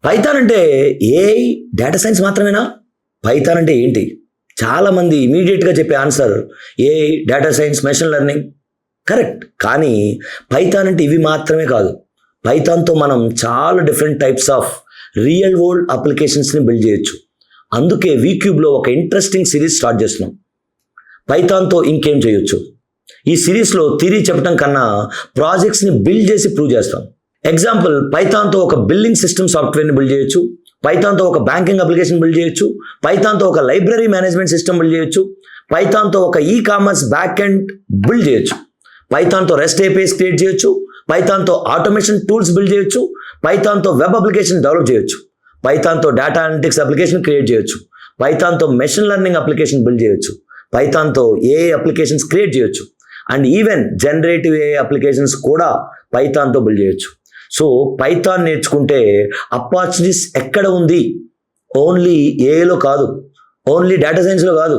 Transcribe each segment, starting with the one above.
Python అంటే AI data science మాత్రమేనా? Python అంటే ఏంటి? చాలామంది ఇమీడియట్గా చెప్పే answer AI, data science, machine learning. Correct. కానీ పైథాన్ అంటే ఇవి మాత్రమే కాదు. పైథాన్తో మనం చాలా different types of real world అప్లికేషన్స్ని బిల్డ్ చేయొచ్చు. అందుకే వీక్యూబ్లో ఒక ఇంట్రెస్టింగ్ సిరీస్ స్టార్ట్ చేస్తున్నాం. పైథాన్తో ఇంకేం చేయొచ్చు? ఈ సిరీస్లో థియరీ చెప్పడం కన్నా ప్రాజెక్ట్స్ని బిల్డ్ చేసి ప్రూవ్ చేస్తాం. ఎగ్జాంపుల్, పైథాన్తో ఒక బిల్లింగ్ సిస్టమ్ సాఫ్ట్వేర్ని బిల్డ్ చేయొచ్చు, పైథాన్తో ఒక బ్యాంకింగ్ అప్లికేషన్ బిల్డ్ చేయొచ్చు, పైథాన్తో ఒక లైబ్రరీ మేనేజ్మెంట్ సిస్టమ్ బిల్డ్ చేయొచ్చు, పైథాన్తో ఒక e commerce back end build చేయొచ్చు, పైథాన్తో రెస్ట్ ఏపీఐస్ క్రియేట్ చేయొచ్చు, పైథాన్తో ఆటోమేషన్ టూల్స్ బిల్డ్ చేయొచ్చు, పైథాన్తో వెబ్ అప్లికేషన్ డెవలప్ చేయొచ్చు, పైథాన్తో డేటా అనలిటిక్స్ అప్లికేషన్ క్రియేట్ చేయొచ్చు, పైథాన్తో మెషిన్ లెర్నింగ్ అప్లికేషన్ బిల్డ్ చేయొచ్చు, పైథాన్తో ఏఐ అప్లికేషన్స్ క్రియేట్ చేయొచ్చు, and even generative AI applications కూడా పైథాన్తో బిల్డ్ చేయొచ్చు. So Python నేర్చుకుంటే అపార్చునిటీస్ ఎక్కడ ఉంది? ఓన్లీ ఏఐలో కాదు, ఓన్లీ డేటా సైన్స్లో కాదు,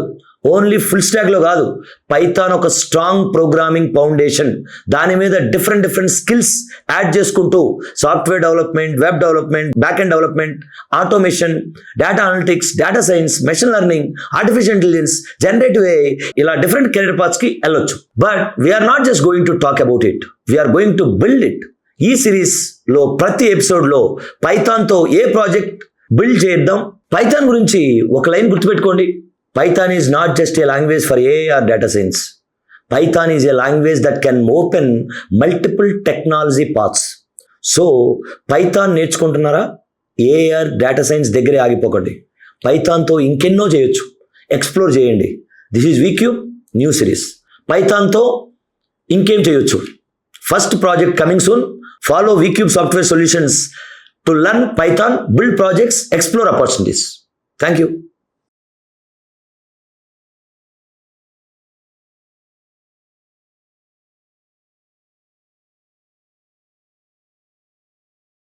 ఓన్లీ ఫుల్ స్టాక్లో కాదు. పైథాన్ ఒక స్ట్రాంగ్ ప్రోగ్రామింగ్ ఫౌండేషన్. దాని మీద డిఫరెంట్ స్కిల్స్ యాడ్ చేసుకుంటూ software development, web development, back end development, automation, data analytics, data science, machine learning, artificial intelligence, generative AI, ఇలా డిఫరెంట్ కెరీర్ పాత్స్కి వెళ్ళొచ్చు. But we're not just going to talk about it, we're going to build it. ఈ సిరీస్లో ప్రతి ఎపిసోడ్లో పైథాన్తో a project build చేద్దాం. Python గురించి ఒక లైన్ గుర్తుపెట్టుకోండి. Python is not just a language for AI or data science. Python is a language that can open multiple technology paths. So, Python నేర్చుకుంటున్నారా? AI or data science దగ్గరే ఆగిపోకండి. పైథాన్తో ఇంకెన్నో చేయొచ్చు. Explore చేయండి. This is VCube new series. పైథాన్తో ఇంకేం చేయొచ్చు? First project coming soon. Follow VCube software solutions to learn Python, build projects, explore opportunities. Thank you.